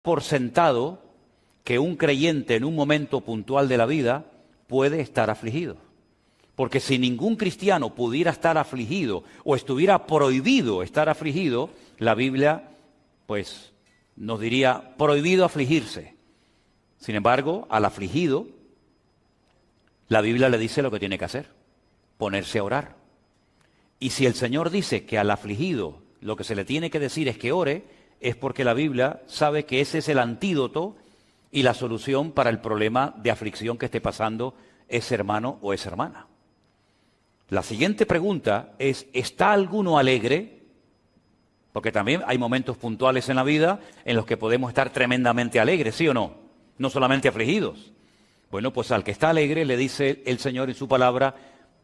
por sentado que un creyente en un momento puntual de la vida puede estar afligido. Porque si ningún cristiano pudiera estar afligido o estuviera prohibido estar afligido, la Biblia pues nos diría prohibido afligirse. Sin embargo, al afligido, la Biblia le dice lo que tiene que hacer, ponerse a orar. Y si el Señor dice que al afligido lo que se le tiene que decir es que ore, es porque la Biblia sabe que ese es el antídoto y la solución para el problema de aflicción que esté pasando ese hermano o esa hermana. La siguiente pregunta es, ¿está alguno alegre? Porque también hay momentos puntuales en la vida en los que podemos estar tremendamente alegres, ¿sí o no? No solamente afligidos. Bueno, pues al que está alegre le dice el Señor en su palabra,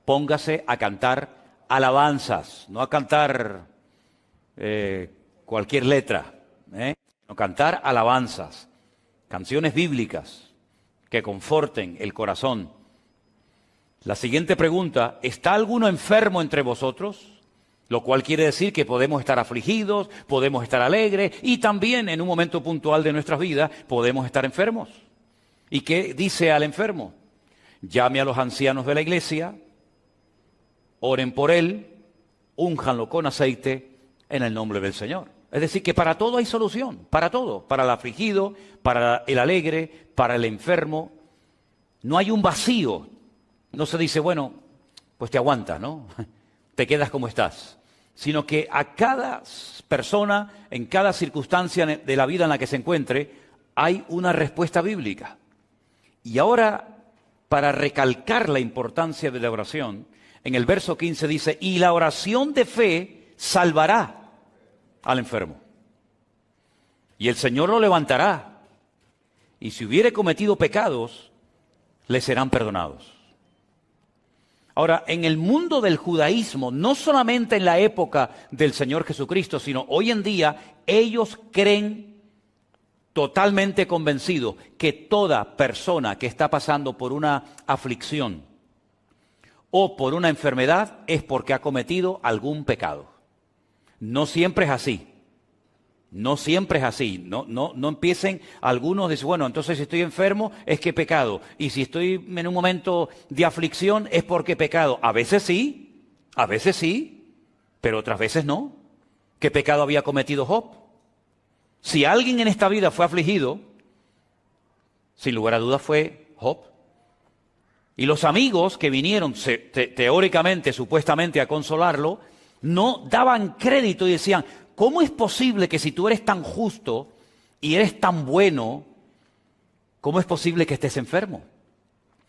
póngase a cantar alabanzas, no a cantar cualquier letra, no, cantar alabanzas, canciones bíblicas que conforten el corazón. La siguiente pregunta, ¿está alguno enfermo entre vosotros? Lo cual quiere decir que podemos estar afligidos, podemos estar alegres y también en un momento puntual de nuestras vidas podemos estar enfermos. ¿Y qué dice al enfermo? Llame a los ancianos de la iglesia, oren por él, únjanlo con aceite en el nombre del Señor. Es decir, que para todo hay solución, para todo, para el afligido, para el alegre, para el enfermo. No hay un vacío. No se dice, bueno, pues te aguantas, ¿no? Te quedas como estás. Sino que a cada persona, en cada circunstancia de la vida en la que se encuentre, hay una respuesta bíblica. Y ahora, para recalcar la importancia de la oración, en el verso 15 dice, y la oración de fe salvará al enfermo. Y el Señor lo levantará. Y si hubiere cometido pecados, le serán perdonados. Ahora, en el mundo del judaísmo, no solamente en la época del Señor Jesucristo, sino hoy en día, ellos creen totalmente convencidos que toda persona que está pasando por una aflicción o por una enfermedad es porque ha cometido algún pecado. No siempre es así. No siempre es así. No empiecen algunos a decir, bueno, entonces si estoy enfermo es que he pecado. Y si estoy en un momento de aflicción es porque he pecado. A veces sí, pero otras veces no. ¿Qué pecado había cometido Job? Si alguien en esta vida fue afligido, sin lugar a dudas fue Job. Y los amigos que vinieron teóricamente, supuestamente a consolarlo, no daban crédito y decían, ¿cómo es posible que si tú eres tan justo y eres tan bueno, cómo es posible que estés enfermo?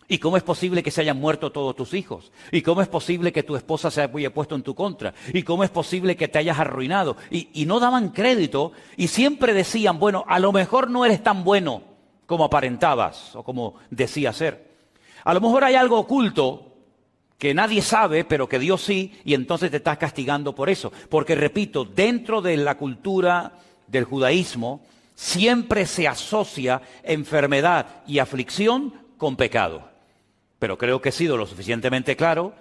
¿Y cómo es posible que se hayan muerto todos tus hijos? ¿Y cómo es posible que tu esposa se haya puesto en tu contra? ¿Y cómo es posible que te hayas arruinado? Y no daban crédito y siempre decían, bueno, a lo mejor no eres tan bueno como aparentabas o como decías ser. A lo mejor hay algo oculto que nadie sabe, pero que Dios sí, y entonces te estás castigando por eso. Porque, repito, dentro de la cultura del judaísmo, siempre se asocia enfermedad y aflicción con pecado. Pero creo que he sido lo suficientemente claro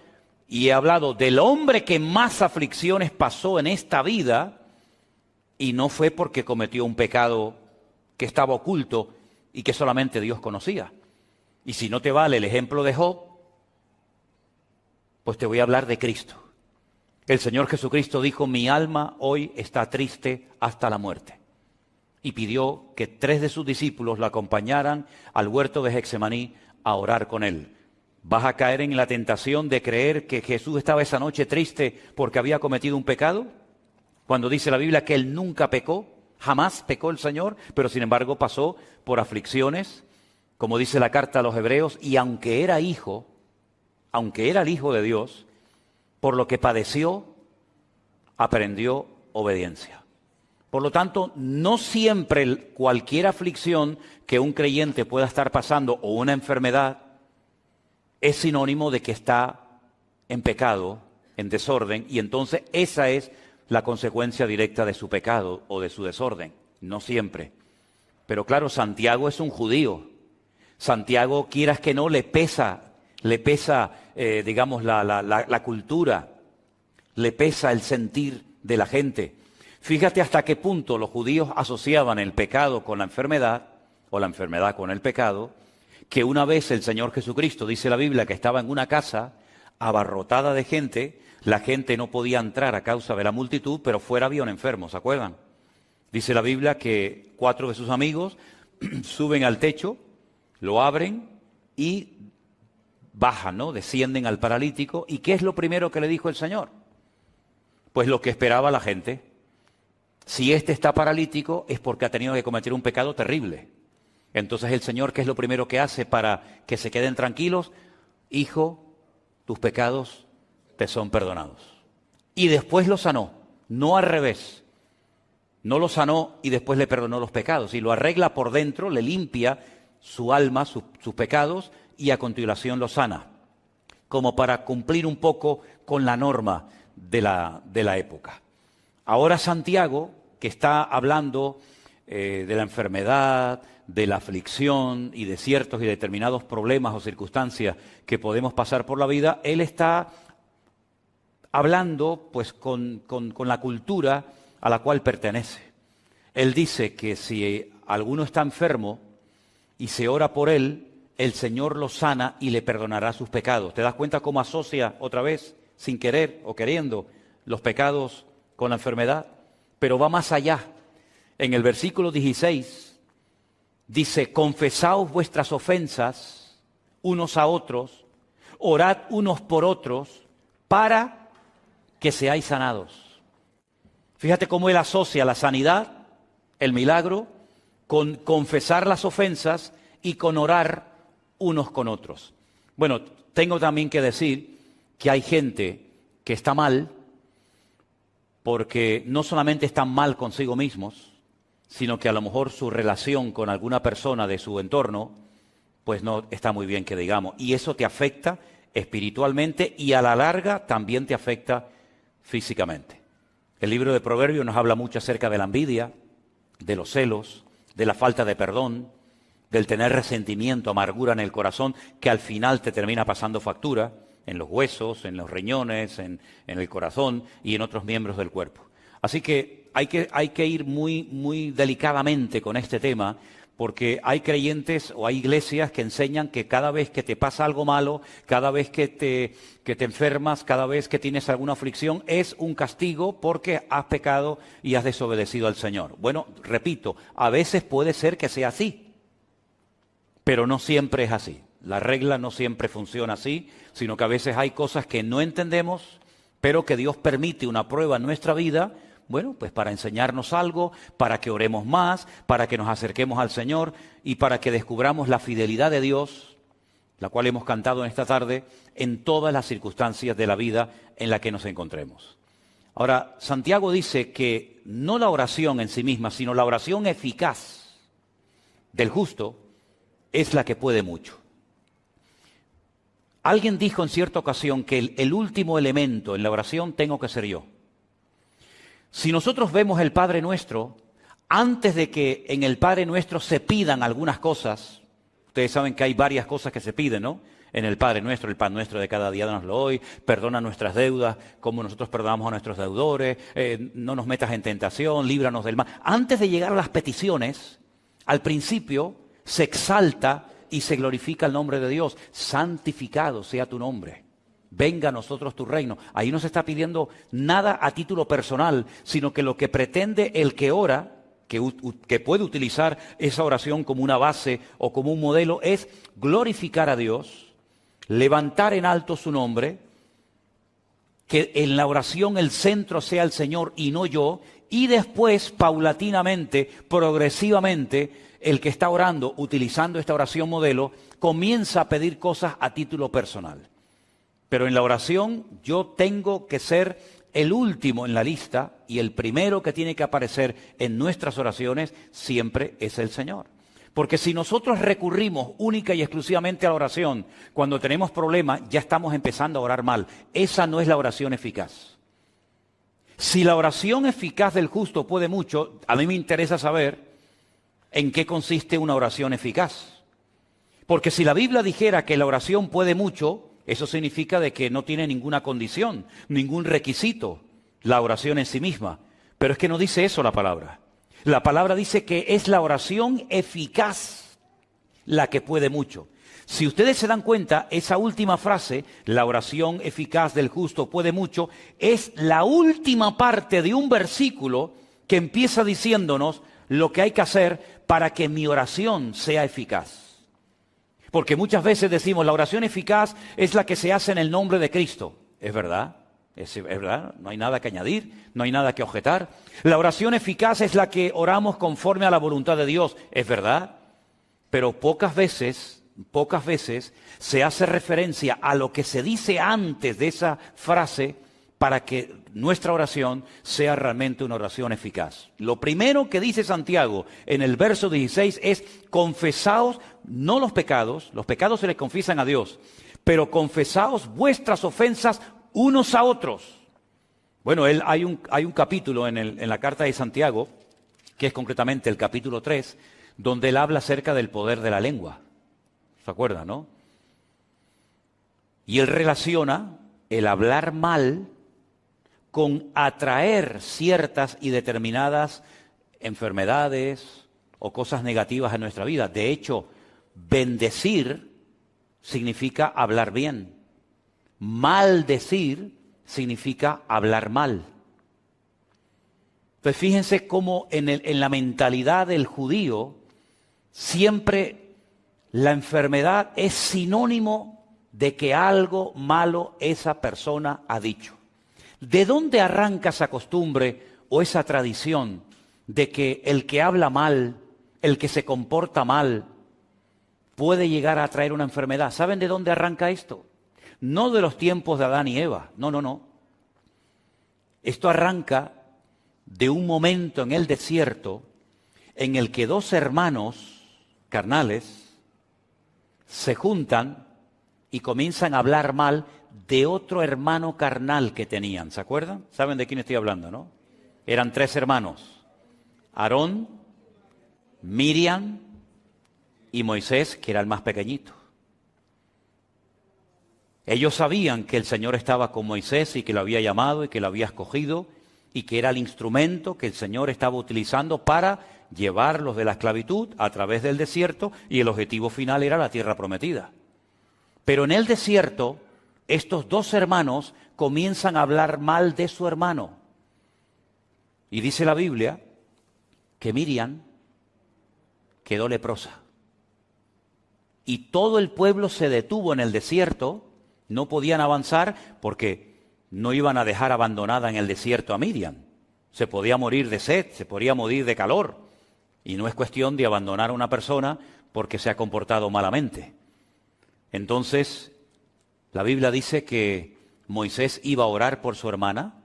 y he hablado del hombre que más aflicciones pasó en esta vida y no fue porque cometió un pecado que estaba oculto y que solamente Dios conocía. Y si no te vale el ejemplo de Job, pues te voy a hablar de Cristo. El Señor Jesucristo dijo, mi alma hoy está triste hasta la muerte. Y pidió que 3 de sus discípulos lo acompañaran al huerto de Getsemaní a orar con él. ¿Vas a caer en la tentación de creer que Jesús estaba esa noche triste porque había cometido un pecado? Cuando dice la Biblia que él nunca pecó, jamás pecó el Señor, pero sin embargo pasó por aflicciones, como dice la carta a los Hebreos, y aunque era el Hijo de Dios, por lo que padeció, aprendió obediencia. Por lo tanto, no siempre cualquier aflicción que un creyente pueda estar pasando o una enfermedad es sinónimo de que está en pecado, en desorden, y entonces esa es la consecuencia directa de su pecado o de su desorden. No siempre. Pero claro, Santiago es un judío. Santiago, quieras que no, le pesa, digamos, la cultura, le pesa el sentir de la gente. Fíjate hasta qué punto los judíos asociaban el pecado con la enfermedad, o la enfermedad con el pecado, que una vez el Señor Jesucristo, dice la Biblia, que estaba en una casa abarrotada de gente, la gente no podía entrar a causa de la multitud, pero fuera había un enfermo, ¿se acuerdan? Dice la Biblia que 4 de sus amigos suben al techo, lo abren y bajan, ¿no? Descienden al paralítico. ¿Y qué es lo primero que le dijo el Señor? Pues lo que esperaba la gente. Si este está paralítico es porque ha tenido que cometer un pecado terrible. Entonces el Señor, ¿qué es lo primero que hace para que se queden tranquilos? Hijo, tus pecados te son perdonados. Y después lo sanó, no al revés. No lo sanó y después le perdonó los pecados. Y lo arregla por dentro, le limpia su alma, sus pecados, y a continuación lo sana. Como para cumplir un poco con la norma de la época. Ahora Santiago, que está hablando de la enfermedad, de la aflicción y de ciertos y determinados problemas o circunstancias que podemos pasar por la vida, él está hablando pues con la cultura a la cual pertenece. Él dice que si alguno está enfermo y se ora por él, el Señor lo sana y le perdonará sus pecados. ¿Te das cuenta cómo asocia otra vez, sin querer o queriendo, los pecados con la enfermedad? Pero va más allá. En el versículo 16 dice, confesaos vuestras ofensas unos a otros, orad unos por otros para que seáis sanados. Fíjate cómo él asocia la sanidad, el milagro, con confesar las ofensas y con orar unos con otros. Bueno, tengo también que decir que hay gente que está mal porque no solamente están mal consigo mismos, sino que a lo mejor su relación con alguna persona de su entorno pues no está muy bien, que digamos. Y eso te afecta espiritualmente y a la larga también te afecta físicamente. El libro de Proverbios nos habla mucho acerca de la envidia, de los celos, de la falta de perdón, del tener resentimiento, amargura en el corazón, que al final te termina pasando factura en los huesos, en los riñones, en el corazón y en otros miembros del cuerpo. Así que hay que ir muy delicadamente con este tema, porque hay creyentes o hay iglesias que enseñan que cada vez que te pasa algo malo, cada vez que te enfermas, cada vez que tienes alguna aflicción, es un castigo porque has pecado y has desobedecido al Señor. Bueno, repito, a veces puede ser que sea así, pero no siempre es así. La regla no siempre funciona así, sino que a veces hay cosas que no entendemos, pero que Dios permite una prueba en nuestra vida, bueno, pues para enseñarnos algo, para que oremos más, para que nos acerquemos al Señor y para que descubramos la fidelidad de Dios, la cual hemos cantado en esta tarde, en todas las circunstancias de la vida en la que nos encontremos. Ahora, Santiago dice que no la oración en sí misma, sino la oración eficaz del justo es la que puede mucho. Alguien dijo en cierta ocasión que el último elemento en la oración tengo que ser yo. Si nosotros vemos el Padre Nuestro, antes de que en el Padre Nuestro se pidan algunas cosas, ustedes saben que hay varias cosas que se piden, ¿no? En el Padre Nuestro, el pan nuestro de cada día danoslo hoy, perdona nuestras deudas como nosotros perdonamos a nuestros deudores, no nos metas en tentación, líbranos del mal. Antes de llegar a las peticiones, al principio se exalta y se glorifica el nombre de Dios. Santificado sea tu nombre. Venga a nosotros tu reino. Ahí no se está pidiendo nada a título personal, sino que lo que pretende el que ora, que puede utilizar esa oración como una base o como un modelo, es glorificar a Dios, levantar en alto su nombre, que en la oración el centro sea el Señor y no yo, y después, paulatinamente, progresivamente, el que está orando, utilizando esta oración modelo, comienza a pedir cosas a título personal. Pero en la oración yo tengo que ser el último en la lista y el primero que tiene que aparecer en nuestras oraciones siempre es el Señor. Porque si nosotros recurrimos única y exclusivamente a la oración cuando tenemos problemas, ya estamos empezando a orar mal. Esa no es la oración eficaz. Si la oración eficaz del justo puede mucho, a mí me interesa saber en qué consiste una oración eficaz. Porque si la Biblia dijera que la oración puede mucho, eso significa de que no tiene ninguna condición, ningún requisito, la oración en sí misma. Pero es que no dice eso la palabra. La palabra dice que es la oración eficaz la que puede mucho. Si ustedes se dan cuenta, esa última frase, la oración eficaz del justo puede mucho, es la última parte de un versículo que empieza diciéndonos lo que hay que hacer para que mi oración sea eficaz. Porque muchas veces decimos, la oración eficaz es la que se hace en el nombre de Cristo. ¿Es verdad? Es verdad, no hay nada que añadir, no hay nada que objetar. La oración eficaz es la que oramos conforme a la voluntad de Dios. ¿Es verdad? Pero pocas veces se hace referencia a lo que se dice antes de esa frase para que nuestra oración sea realmente una oración eficaz. Lo primero que dice Santiago en el verso 16 es: confesaos, no los pecados se les confiesan a Dios, pero confesaos vuestras ofensas unos a otros. Bueno, hay un capítulo en la carta de Santiago, que es concretamente el capítulo 3, donde él habla acerca del poder de la lengua. ¿Se acuerdan, no? Y él relaciona el hablar mal con atraer ciertas y determinadas enfermedades o cosas negativas en nuestra vida. De hecho, bendecir significa hablar bien. Maldecir significa hablar mal. Entonces fíjense cómo en la mentalidad del judío siempre la enfermedad es sinónimo de que algo malo esa persona ha dicho. ¿De dónde arranca esa costumbre o esa tradición de que el que habla mal, el que se comporta mal, puede llegar a traer una enfermedad? ¿Saben de dónde arranca esto? No de los tiempos de Adán y Eva, no. Esto arranca de un momento en el desierto en el que dos hermanos carnales se juntan y comienzan a hablar mal de otro hermano carnal que tenían. ¿Se acuerdan? ¿Saben de quién estoy hablando, no? Eran tres hermanos: Aarón, Miriam y Moisés, que era el más pequeñito. Ellos sabían que el Señor estaba con Moisés y que lo había llamado y que lo había escogido y que era el instrumento que el Señor estaba utilizando para llevarlos de la esclavitud a través del desierto, y el objetivo final era la tierra prometida. Pero en el desierto, estos dos hermanos comienzan a hablar mal de su hermano. Y dice la Biblia que Miriam quedó leprosa. Y todo el pueblo se detuvo en el desierto. No podían avanzar porque no iban a dejar abandonada en el desierto a Miriam. Se podía morir de sed, se podía morir de calor. Y no es cuestión de abandonar a una persona porque se ha comportado malamente. Entonces, la Biblia dice que Moisés iba a orar por su hermana,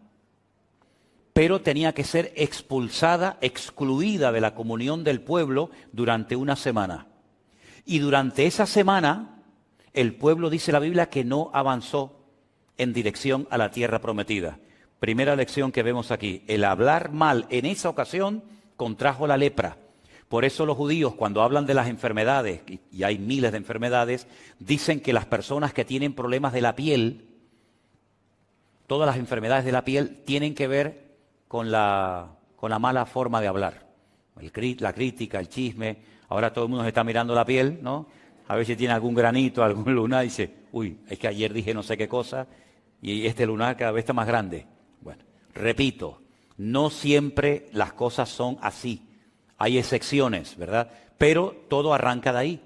pero tenía que ser expulsada, excluida de la comunión del pueblo durante una semana. Y durante esa semana, el pueblo, dice la Biblia, que no avanzó en dirección a la tierra prometida. Primera lección que vemos aquí: el hablar mal en esa ocasión contrajo la lepra. Por eso los judíos, cuando hablan de las enfermedades, y hay miles de enfermedades, dicen que las personas que tienen problemas de la piel, todas las enfermedades de la piel tienen que ver con la mala forma de hablar. La crítica, el chisme. Ahora todo el mundo se está mirando la piel, ¿no? A ver si tiene algún granito, algún lunar, y dice: uy, es que ayer dije no sé qué cosa y este lunar cada vez está más grande. Bueno, repito, no siempre las cosas son así. Hay excepciones, ¿verdad? Pero todo arranca de ahí.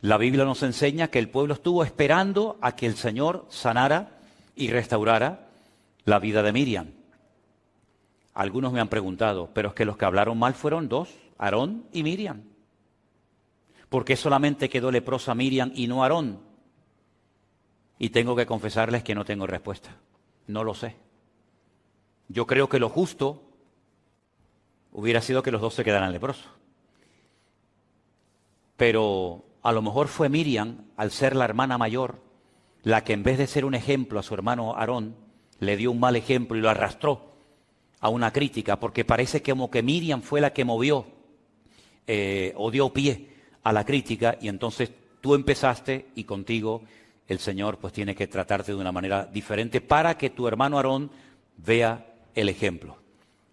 La Biblia nos enseña que el pueblo estuvo esperando a que el Señor sanara y restaurara la vida de Miriam. Algunos me han preguntado, pero es que los que hablaron mal fueron dos, Aarón y Miriam. ¿Por qué solamente quedó leprosa Miriam y no Aarón? Y tengo que confesarles que no tengo respuesta. No lo sé. Yo creo que lo justo hubiera sido que los dos se quedaran leprosos. Pero a lo mejor fue Miriam, al ser la hermana mayor, la que en vez de ser un ejemplo a su hermano Aarón, le dio un mal ejemplo y lo arrastró a una crítica, porque parece como que Miriam fue la que movió o dio pie a la crítica, y entonces tú empezaste y contigo el Señor pues tiene que tratarte de una manera diferente para que tu hermano Aarón vea el ejemplo.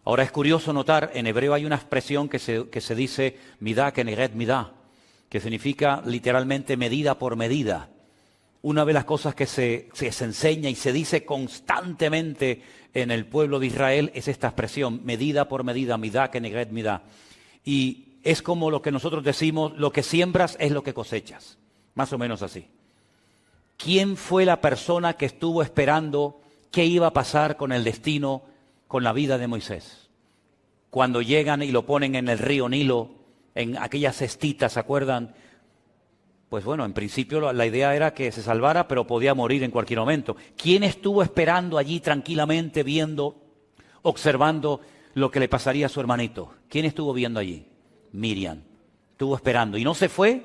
Ahora es curioso notar, en hebreo hay una expresión que se dice midá keneged midá, que significa literalmente medida por medida. Una de las cosas que se enseña y se dice constantemente en el pueblo de Israel es esta expresión, medida por medida, midá keneged midá. Y es como lo que nosotros decimos, lo que siembras es lo que cosechas, más o menos así. ¿Quién fue la persona que estuvo esperando qué iba a pasar con el destino, con la vida de Moisés? Cuando llegan y lo ponen en el río Nilo, en aquellas cestitas, ¿se acuerdan? Pues bueno, en principio la idea era que se salvara, pero podía morir en cualquier momento. ¿Quién estuvo esperando allí tranquilamente, viendo, observando lo que le pasaría a su hermanito? ¿Quién estuvo viendo allí? Miriam. Estuvo esperando y no se fue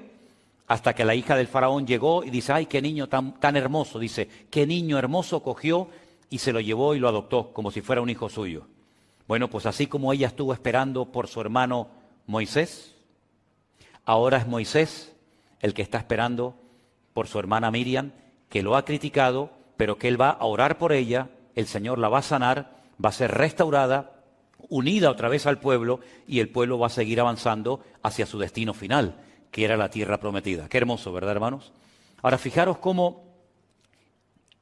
hasta que la hija del faraón llegó y dice, ¡ay, qué niño tan hermoso! Dice, qué niño hermoso, cogió y se lo llevó y lo adoptó como si fuera un hijo suyo. Bueno, pues así como ella estuvo esperando por su hermano Moisés, ahora es Moisés el que está esperando por su hermana Miriam, que lo ha criticado, pero que él va a orar por ella, el Señor la va a sanar, va a ser restaurada, unida otra vez al pueblo, y el pueblo va a seguir avanzando hacia su destino final, que era la tierra prometida. Qué hermoso, ¿verdad, hermanos? Ahora, fijaros cómo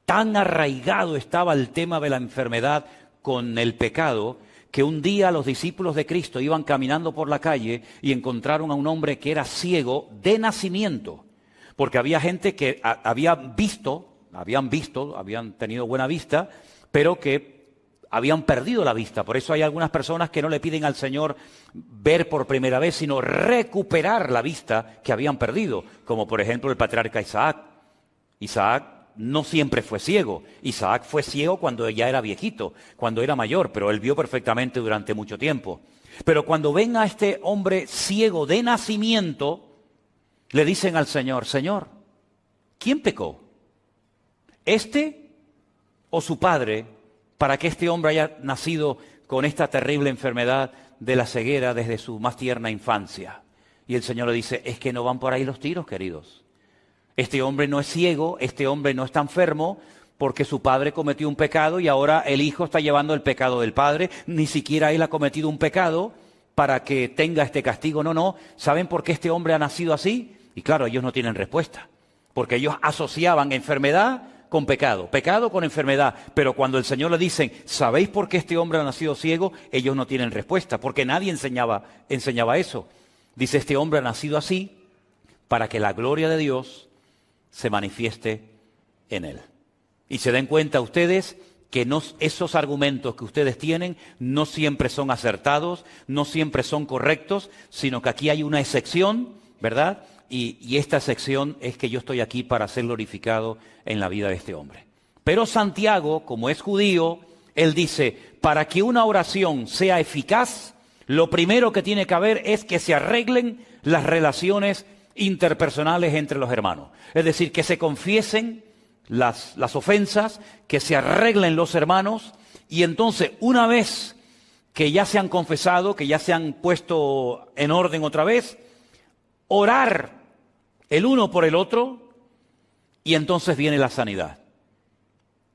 tan arraigado estaba el tema de la enfermedad con el pecado, que un día los discípulos de Cristo iban caminando por la calle y encontraron a un hombre que era ciego de nacimiento, porque había gente que habían tenido buena vista, pero que habían perdido la vista. Por eso hay algunas personas que no le piden al Señor ver por primera vez, sino recuperar la vista que habían perdido, como por ejemplo el patriarca Isaac. Isaac no siempre fue ciego. Isaac fue ciego cuando ya era viejito, cuando era mayor, pero él vio perfectamente durante mucho tiempo. Pero cuando ven a este hombre ciego de nacimiento, le dicen al Señor, Señor, ¿quién pecó? ¿Este o su padre para que este hombre haya nacido con esta terrible enfermedad de la ceguera desde su más tierna infancia? Y el Señor le dice, es que no van por ahí los tiros, queridos. Este hombre no es ciego, este hombre no está enfermo porque su padre cometió un pecado y ahora el hijo está llevando el pecado del padre. Ni siquiera él ha cometido un pecado para que tenga este castigo. No. ¿Saben por qué este hombre ha nacido así? Y claro, ellos no tienen respuesta, porque ellos asociaban enfermedad con pecado, pecado con enfermedad. Pero cuando el Señor le dicen, ¿sabéis por qué este hombre ha nacido ciego? Ellos no tienen respuesta, porque nadie enseñaba eso. Dice, este hombre ha nacido así para que la gloria de Dios se manifieste en él. Y se den cuenta ustedes que esos argumentos que ustedes tienen no siempre son acertados, no siempre son correctos, sino que aquí hay una excepción, ¿verdad? Y esta excepción es que yo estoy aquí para ser glorificado en la vida de este hombre. Pero Santiago, como es judío, él dice, para que una oración sea eficaz, lo primero que tiene que haber es que se arreglen las relaciones interpersonales entre los hermanos. Es decir, que se confiesen las ofensas, que se arreglen los hermanos, y entonces una vez que ya se han confesado, que ya se han puesto en orden otra vez, orar el uno por el otro, y entonces viene la sanidad.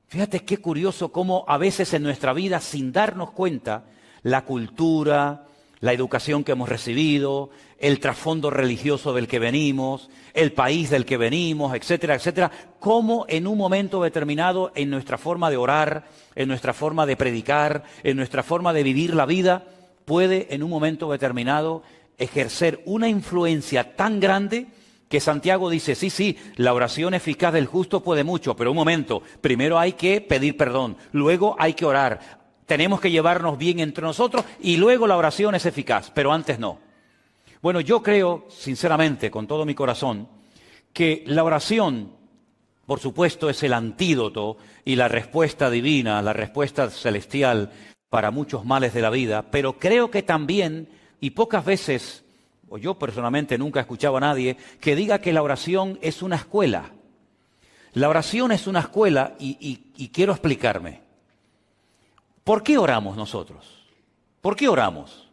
Fíjate qué curioso cómo a veces en nuestra vida, sin darnos cuenta, la cultura, la educación que hemos recibido, el trasfondo religioso del que venimos, el país del que venimos, etcétera, etcétera, cómo en un momento determinado en nuestra forma de orar, en nuestra forma de predicar, en nuestra forma de vivir la vida, puede en un momento determinado ejercer una influencia tan grande que Santiago dice, sí, la oración eficaz del justo puede mucho, pero un momento, primero hay que pedir perdón, luego hay que orar. Tenemos que llevarnos bien entre nosotros y luego la oración es eficaz, pero antes no. Bueno, yo creo, sinceramente, con todo mi corazón, que la oración, por supuesto, es el antídoto y la respuesta divina, la respuesta celestial para muchos males de la vida, pero creo que también, y pocas veces, o yo personalmente nunca he escuchado a nadie, que diga que la oración es una escuela. La oración es una escuela y quiero explicarme. ¿Por qué oramos nosotros? ¿Por qué oramos?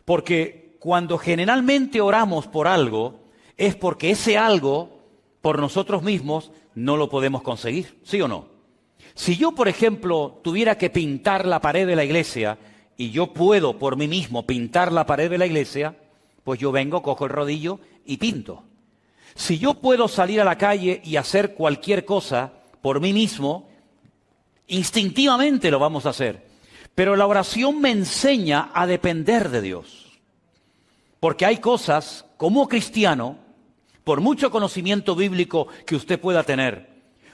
Porque cuando generalmente oramos por algo, es porque ese algo, por nosotros mismos, no lo podemos conseguir, ¿sí o no? Si yo, por ejemplo, tuviera que pintar la pared de la iglesia y yo puedo por mí mismo pintar la pared de la iglesia, pues yo vengo, cojo el rodillo y pinto. Si yo puedo salir a la calle y hacer cualquier cosa por mí mismo, instintivamente lo vamos a hacer. Pero la oración me enseña a depender de Dios. Porque hay cosas, como cristiano, por mucho conocimiento bíblico que usted pueda tener,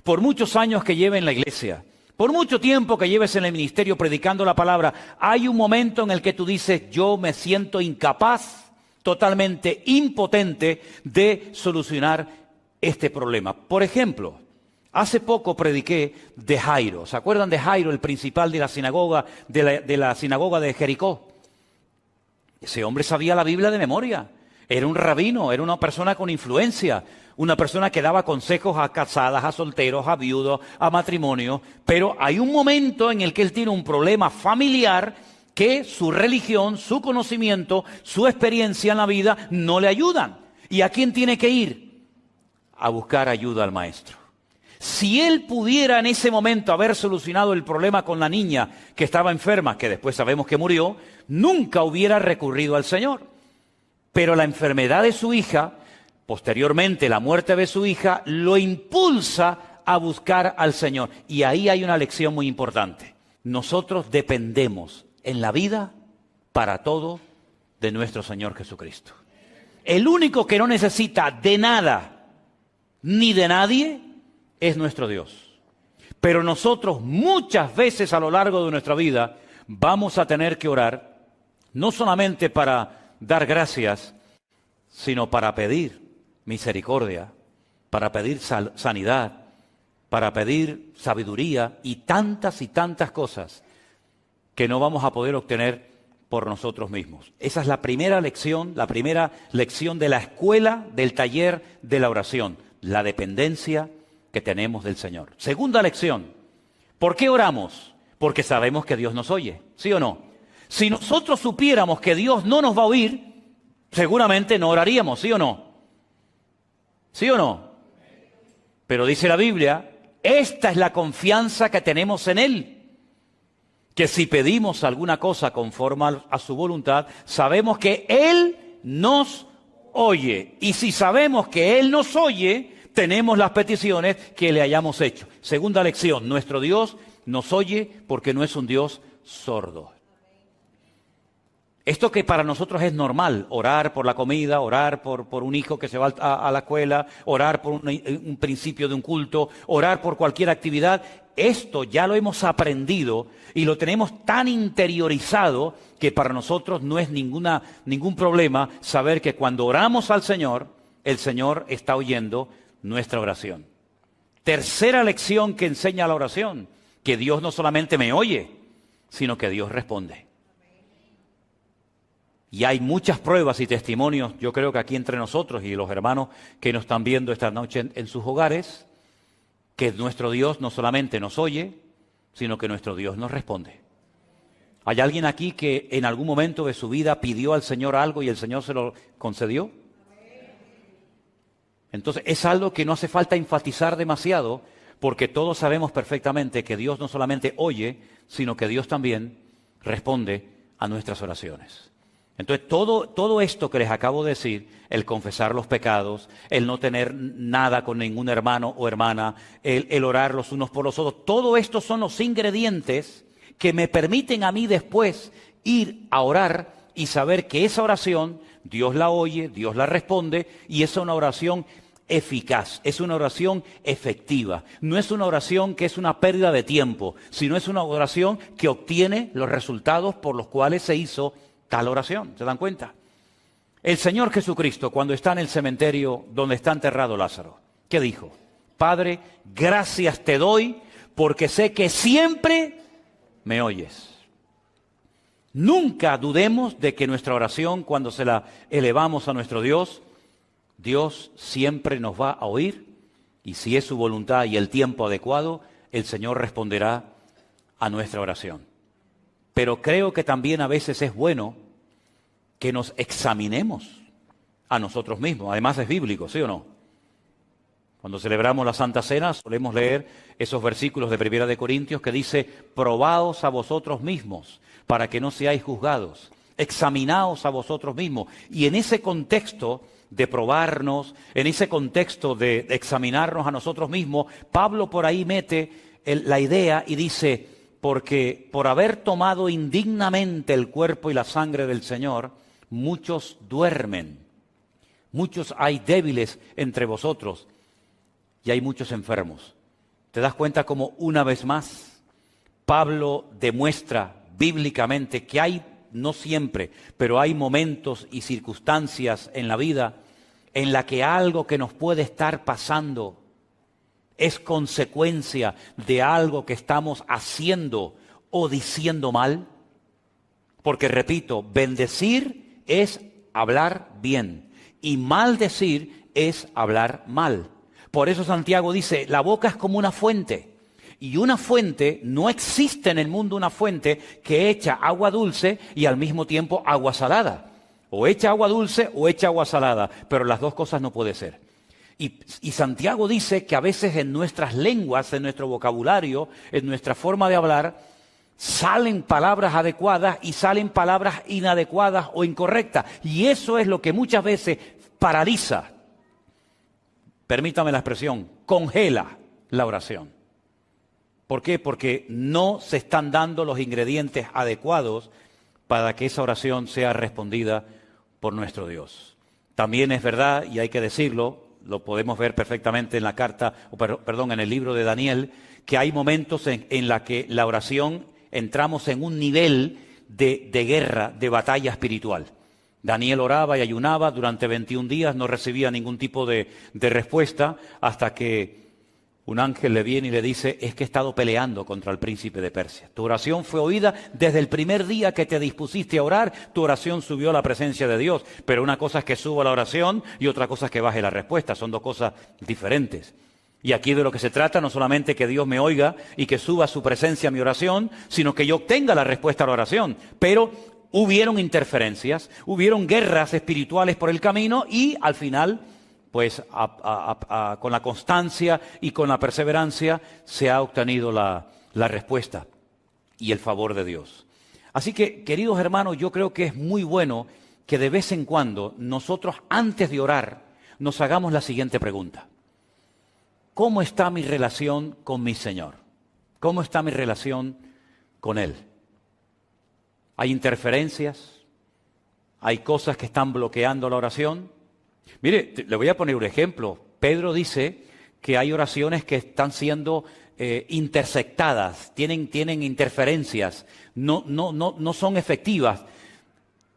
por muchos años que lleve en la iglesia, por mucho tiempo que lleves en el ministerio predicando la palabra, hay un momento en el que tú dices, yo me siento incapaz, totalmente impotente de solucionar este problema. Por ejemplo, hace poco prediqué de Jairo. ¿Se acuerdan de Jairo, el principal de la sinagoga de Jericó? Ese hombre sabía la Biblia de memoria. Era un rabino, era una persona con influencia, una persona que daba consejos a casadas, a solteros, a viudos, a matrimonio. Pero hay un momento en el que él tiene un problema familiar que su religión, su conocimiento, su experiencia en la vida no le ayudan. ¿Y a quién tiene que ir? A buscar ayuda al maestro. Si él pudiera en ese momento haber solucionado el problema con la niña que estaba enferma, que después sabemos que murió, nunca hubiera recurrido al Señor. Pero la enfermedad de su hija, posteriormente la muerte de su hija, lo impulsa a buscar al Señor. Y ahí hay una lección muy importante. Nosotros dependemos en la vida para todo de nuestro Señor Jesucristo. El único que no necesita de nada ni de nadie es nuestro Dios. Pero nosotros muchas veces a lo largo de nuestra vida vamos a tener que orar, no solamente para dar gracias, sino para pedir misericordia, para pedir sanidad, para pedir sabiduría y tantas cosas que no vamos a poder obtener por nosotros mismos. Esa es la primera lección de la escuela, del taller de la oración, la dependencia que tenemos del Señor. Segunda lección, ¿por qué oramos? Porque sabemos que Dios nos oye, ¿sí o no? Si nosotros supiéramos que Dios no nos va a oír, seguramente no oraríamos, ¿sí o no? ¿Sí o no? Pero dice la Biblia, esta es la confianza que tenemos en Él, que si pedimos alguna cosa conforme a su voluntad, sabemos que Él nos oye. Y si sabemos que Él nos oye, tenemos las peticiones que le hayamos hecho. Segunda lección, nuestro Dios nos oye porque no es un Dios sordo. Esto que para nosotros es normal, orar por la comida, orar por un hijo que se va a la escuela, orar por un principio de un culto, orar por cualquier actividad, esto ya lo hemos aprendido y lo tenemos tan interiorizado que para nosotros no es ningún problema saber que cuando oramos al Señor, el Señor está oyendo nuestra oración. Tercera lección que enseña la oración, que Dios no solamente me oye, sino que Dios responde. Y hay muchas pruebas y testimonios, yo creo que aquí entre nosotros y los hermanos que nos están viendo esta noche en sus hogares, que nuestro Dios no solamente nos oye, sino que nuestro Dios nos responde. ¿Hay alguien aquí que en algún momento de su vida pidió al Señor algo y el Señor se lo concedió? Entonces es algo que no hace falta enfatizar demasiado, porque todos sabemos perfectamente que Dios no solamente oye, sino que Dios también responde a nuestras oraciones. Entonces todo esto que les acabo de decir, el confesar los pecados, el no tener nada con ningún hermano o hermana, el orar los unos por los otros, todo esto son los ingredientes que me permiten a mí después ir a orar y saber que esa oración Dios la oye, Dios la responde y es una oración eficaz, es una oración efectiva. No es una oración que es una pérdida de tiempo, sino es una oración que obtiene los resultados por los cuales se hizo tal oración. ¿Se dan cuenta? El Señor Jesucristo, cuando está en el cementerio donde está enterrado Lázaro, ¿qué dijo? Padre, gracias te doy porque sé que siempre me oyes. Nunca dudemos de que nuestra oración, cuando se la elevamos a nuestro Dios, Dios siempre nos va a oír y si es su voluntad y el tiempo adecuado, el Señor responderá a nuestra oración. Pero creo que también a veces es bueno que nos examinemos a nosotros mismos. Además es bíblico, ¿sí o no? Cuando celebramos la Santa Cena solemos leer esos versículos de 1 de Corintios que dice: probaos a vosotros mismos para que no seáis juzgados, examinaos a vosotros mismos. Y en ese contexto de probarnos, en ese contexto de examinarnos a nosotros mismos, Pablo por ahí mete la idea y dice: porque por haber tomado indignamente el cuerpo y la sangre del Señor, muchos duermen, muchos hay débiles entre vosotros y hay muchos enfermos. ¿Te das cuenta cómo una vez más Pablo demuestra bíblicamente que hay, no siempre, pero hay momentos y circunstancias en la vida en la que algo que nos puede estar pasando es consecuencia de algo que estamos haciendo o diciendo mal? Porque, repito, bendecir es hablar bien y maldecir es hablar mal. Por eso Santiago dice: la boca es como una fuente. Y una fuente, no existe en el mundo una fuente que echa agua dulce y al mismo tiempo agua salada. O echa agua dulce o echa agua salada, pero las dos cosas no puede ser. Y Santiago dice que a veces en nuestras lenguas, en nuestro vocabulario, en nuestra forma de hablar, salen palabras adecuadas y salen palabras inadecuadas o incorrectas. Y eso es lo que muchas veces paraliza, permítame la expresión, congela la oración. ¿Por qué? Porque no se están dando los ingredientes adecuados para que esa oración sea respondida por nuestro Dios. También es verdad, y hay que decirlo, lo podemos ver perfectamente en la carta, en el libro de Daniel, que hay momentos en la que la oración entramos en un nivel de guerra, de batalla espiritual. Daniel oraba y ayunaba durante 21 días, no recibía ningún tipo de respuesta, hasta que un ángel le viene y le dice: es que he estado peleando contra el príncipe de Persia. Tu oración fue oída desde el primer día que te dispusiste a orar, tu oración subió a la presencia de Dios. Pero una cosa es que suba la oración y otra cosa es que baje la respuesta. Son dos cosas diferentes. Y aquí de lo que se trata no solamente que Dios me oiga y que suba a su presencia mi oración, sino que yo obtenga la respuesta a la oración. Pero hubieron interferencias, hubieron guerras espirituales por el camino y al final, pues con la constancia y con la perseverancia se ha obtenido la respuesta y el favor de Dios. Así que, queridos hermanos, yo creo que es muy bueno que de vez en cuando nosotros, antes de orar, nos hagamos la siguiente pregunta: ¿cómo está mi relación con mi Señor? ¿Cómo está mi relación con Él? ¿Hay interferencias? ¿Hay cosas que están bloqueando la oración? Mire, le voy a poner un ejemplo. Pedro dice que hay oraciones que están siendo intersectadas, tienen interferencias, no son efectivas.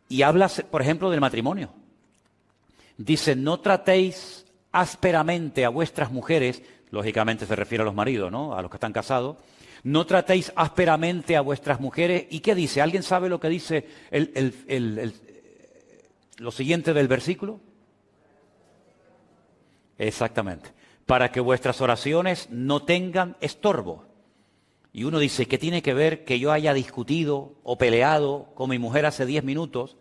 Y habla, por ejemplo, del matrimonio. Dice: no tratéis ásperamente a vuestras mujeres, lógicamente se refiere a los maridos, ¿no? A los que están casados. No tratéis ásperamente a vuestras mujeres. ¿Y qué dice? ¿Alguien sabe lo que dice lo siguiente del versículo? Exactamente. Para que vuestras oraciones no tengan estorbo. Y uno dice: ¿qué tiene que ver que yo haya discutido o peleado con mi mujer hace 10 minutos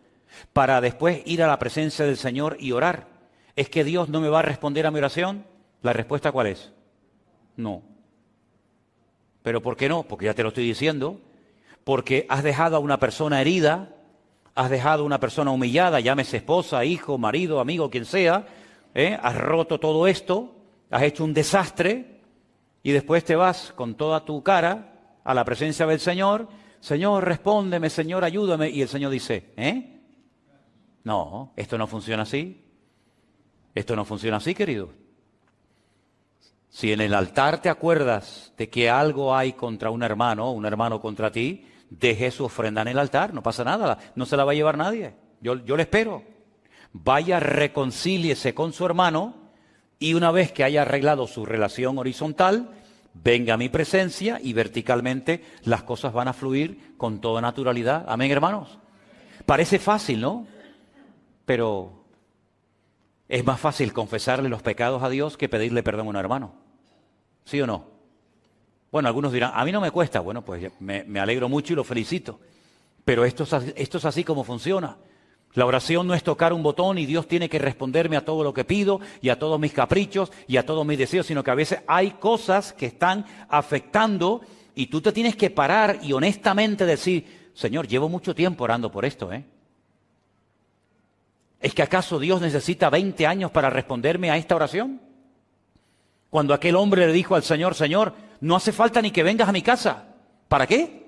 para después ir a la presencia del Señor y orar? ¿Es que Dios no me va a responder a mi oración? ¿La respuesta cuál es? No. ¿Pero por qué no? Porque ya te lo estoy diciendo. Porque has dejado a una persona herida, has dejado a una persona humillada, llámese esposa, hijo, marido, amigo, quien sea. Has roto todo esto, has hecho un desastre y después te vas con toda tu cara a la presencia del Señor: Señor, respóndeme, Señor, ayúdame. Y el Señor dice: no, esto no funciona así. Esto no funciona así, querido. Si en el altar te acuerdas de que algo hay contra un hermano contra ti, deje su ofrenda en el altar, no pasa nada, no se la va a llevar nadie. Yo le espero. Vaya, reconcíliese con su hermano y una vez que haya arreglado su relación horizontal, venga a mi presencia y verticalmente las cosas van a fluir con toda naturalidad. Amén, hermanos. Parece fácil, ¿no? Pero es más fácil confesarle los pecados a Dios que pedirle perdón a un hermano. ¿Sí o no? Bueno, algunos dirán: a mí no me cuesta. Bueno, pues me alegro mucho y lo felicito. Pero esto es así como funciona. La oración no es tocar un botón y Dios tiene que responderme a todo lo que pido y a todos mis caprichos y a todos mis deseos, sino que a veces hay cosas que están afectando y tú te tienes que parar y honestamente decir, Señor, llevo mucho tiempo orando por esto, ¿eh? ¿Es que acaso Dios necesita 20 años para responderme a esta oración? Cuando aquel hombre le dijo al Señor, Señor, no hace falta ni que vengas a mi casa. ¿Para qué?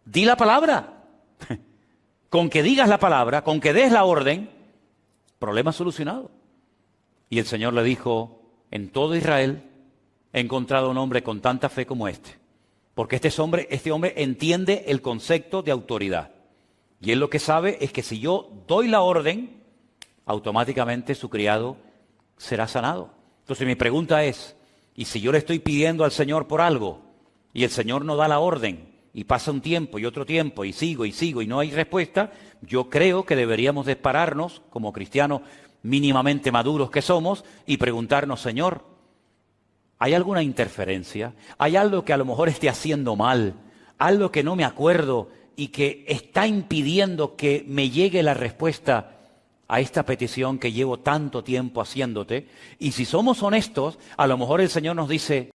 Di la palabra. Con que digas la palabra, con que des la orden, problema solucionado. Y el Señor le dijo, en todo Israel he encontrado un hombre con tanta fe como este. Porque este hombre entiende el concepto de autoridad. Y él lo que sabe es que si yo doy la orden, automáticamente su criado será sanado. Entonces mi pregunta es, ¿y si yo le estoy pidiendo al Señor por algo y el Señor no da la orden y pasa un tiempo y otro tiempo y sigo y no hay respuesta? Yo creo que deberíamos de pararnos como cristianos mínimamente maduros que somos y preguntarnos, Señor, ¿hay alguna interferencia? ¿Hay algo que a lo mejor esté haciendo mal? ¿Algo que no me acuerdo y que está impidiendo que me llegue la respuesta a esta petición que llevo tanto tiempo haciéndote? Y si somos honestos, a lo mejor el Señor nos dice,